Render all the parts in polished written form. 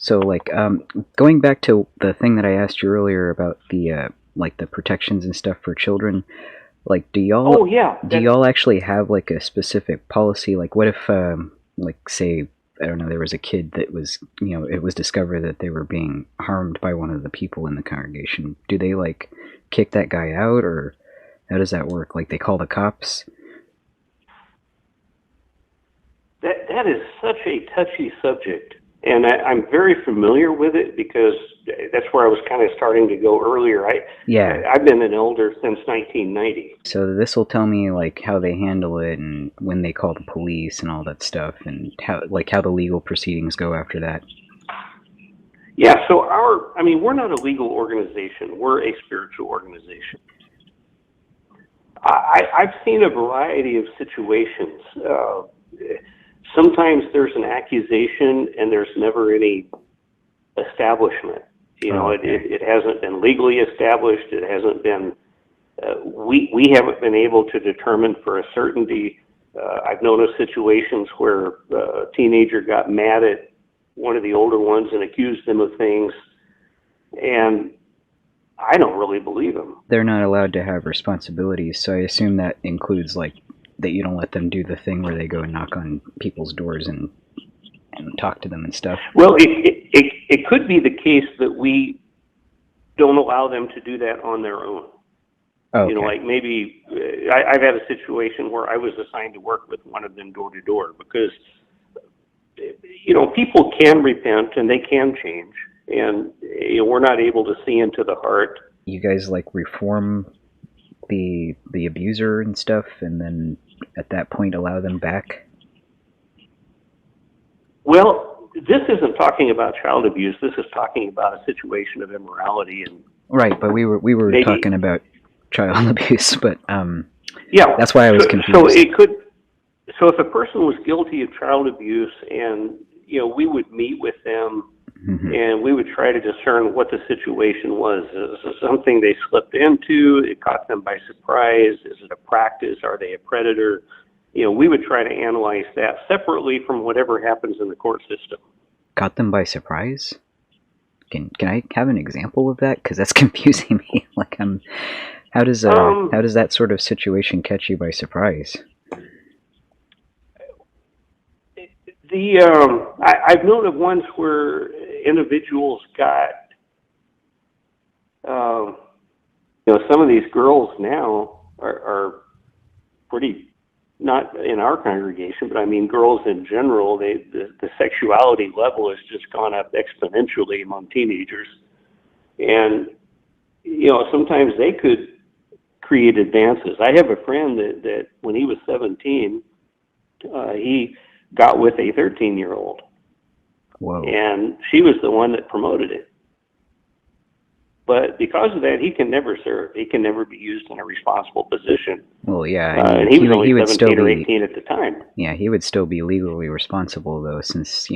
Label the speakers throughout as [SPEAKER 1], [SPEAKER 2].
[SPEAKER 1] So, like, going back to the thing that I asked you earlier about the like the protections and stuff for children, like,
[SPEAKER 2] Oh yeah,
[SPEAKER 1] do y'all actually have like a specific policy? Like, what if, like, say, I don't know, there was a kid that was, it was discovered that they were being harmed by one of the people in the congregation. Do they like kick that guy out, or how does that work? Like, they call the cops?
[SPEAKER 2] that is such a touchy subject, and I'm very familiar with it because that's where I was kind of starting to go earlier.
[SPEAKER 1] Yeah.
[SPEAKER 2] I've been an elder since 1990.
[SPEAKER 1] So this will tell me like how they handle it and when they call the police and all that stuff, and how the legal proceedings go after that.
[SPEAKER 2] Yeah, so I mean, we're not a legal organization. We're a spiritual organization. I've seen a variety of situations. Sometimes there's an accusation and there's never any establishment.
[SPEAKER 1] Oh, okay.
[SPEAKER 2] It hasn't been legally established. It hasn't been. We haven't been able to determine for a certainty. I've known of situations where a teenager got mad at one of the older ones and accused them of things, and I don't really believe him.
[SPEAKER 1] They're not allowed to have responsibilities, so I assume that includes like that you don't let them do the thing where they go and knock on people's doors and talk to them and stuff.
[SPEAKER 2] Well, it could be the case that we don't allow them to do that on their own.
[SPEAKER 1] Oh,
[SPEAKER 2] You know,
[SPEAKER 1] okay.
[SPEAKER 2] like maybe I've had a situation where I was assigned to work with one of them door to door because, people can repent and they can change, and we're not able to see into the heart.
[SPEAKER 1] You guys like reform the abuser and stuff, and then at that point allow them back.
[SPEAKER 2] Well, this isn't talking about child abuse. This is talking about a situation of immorality and
[SPEAKER 1] Right, but we were talking
[SPEAKER 2] maybe,
[SPEAKER 1] about child abuse, but
[SPEAKER 2] yeah.
[SPEAKER 1] that's why I was
[SPEAKER 2] So
[SPEAKER 1] confused.
[SPEAKER 2] it could. So if a person was guilty of child abuse, and we would meet with them,
[SPEAKER 1] Hmm.
[SPEAKER 2] and we would try to discern what the situation was. Is it something they slipped into? It caught them by surprise? Is it a practice? Are they a predator? We would try to analyze that separately from whatever happens in the court system.
[SPEAKER 1] Caught them by surprise? Can I have an example of that? Because that's confusing me. Like, how
[SPEAKER 2] Um,
[SPEAKER 1] does that sort of situation catch you by surprise?
[SPEAKER 2] I've known of ones where individuals got, um, some of these girls now are pretty, not in our congregation, but I mean girls in general. The sexuality level has just gone up exponentially among teenagers, and sometimes they could create advances. I have a friend that when he was 17, he got with a 13-year-old,
[SPEAKER 1] Whoa.
[SPEAKER 2] and she was the one that promoted it. But because of that, he can never serve. He can never be used in a responsible position.
[SPEAKER 1] Well, yeah. I mean,
[SPEAKER 2] And he was
[SPEAKER 1] he
[SPEAKER 2] only
[SPEAKER 1] would still
[SPEAKER 2] 17 or
[SPEAKER 1] be
[SPEAKER 2] 18 at the time.
[SPEAKER 1] yeah, he would still be legally responsible though, since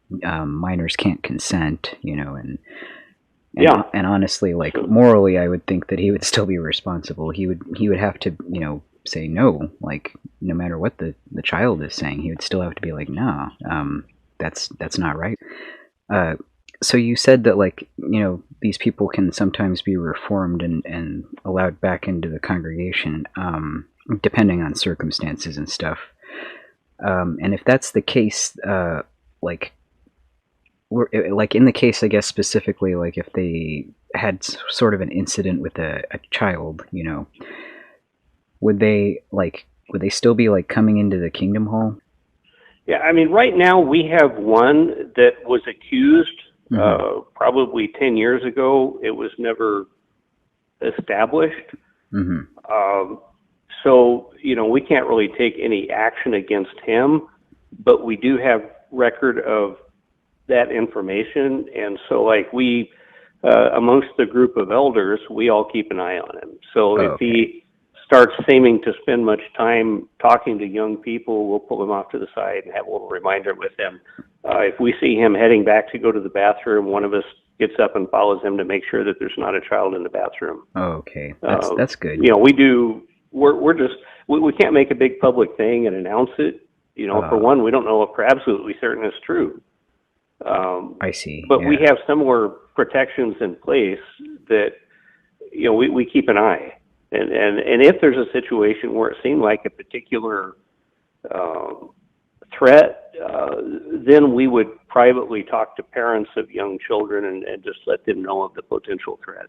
[SPEAKER 1] minors can't consent,
[SPEAKER 2] Yeah.
[SPEAKER 1] and honestly, like
[SPEAKER 2] So,
[SPEAKER 1] morally, I would think that he would still be responsible. He would have to, say no, like no matter what the child is saying, he would still have to be like, no, that's not right. Uh, so you said that like these people can sometimes be reformed and allowed back into the congregation, depending on circumstances and stuff. And if that's the case, like like in the case, I guess specifically, like if they had sort of an incident with a child, would they still be like coming into the kingdom hall?
[SPEAKER 2] yeah, I mean, right now we have one that was accused
[SPEAKER 1] Hmm.
[SPEAKER 2] probably 10 years ago. It was never established.
[SPEAKER 1] Hmm.
[SPEAKER 2] Um, so, we can't really take any action against him, but we do have record of that information. And so, like, amongst the group of elders, we all keep an eye on him. So
[SPEAKER 1] Oh,
[SPEAKER 2] if
[SPEAKER 1] okay.
[SPEAKER 2] he starts seeming to spend much time talking to young people, we'll pull him off to the side and have a little reminder with him. If we see him heading back to go to the bathroom, one of us gets up and follows him to make sure that there's not a child in the bathroom.
[SPEAKER 1] Oh, okay.
[SPEAKER 2] Uh,
[SPEAKER 1] That's good.
[SPEAKER 2] we do. We're just we can't make a big public thing and announce it. For
[SPEAKER 1] Uh,
[SPEAKER 2] one, we don't know if for absolutely certain it's true.
[SPEAKER 1] I see.
[SPEAKER 2] But we
[SPEAKER 1] Yeah.
[SPEAKER 2] have similar protections in place that, we keep an eye. And if there's a situation where it seemed like a particular threat, then we would privately talk to parents of young children and just let them know of the potential threat.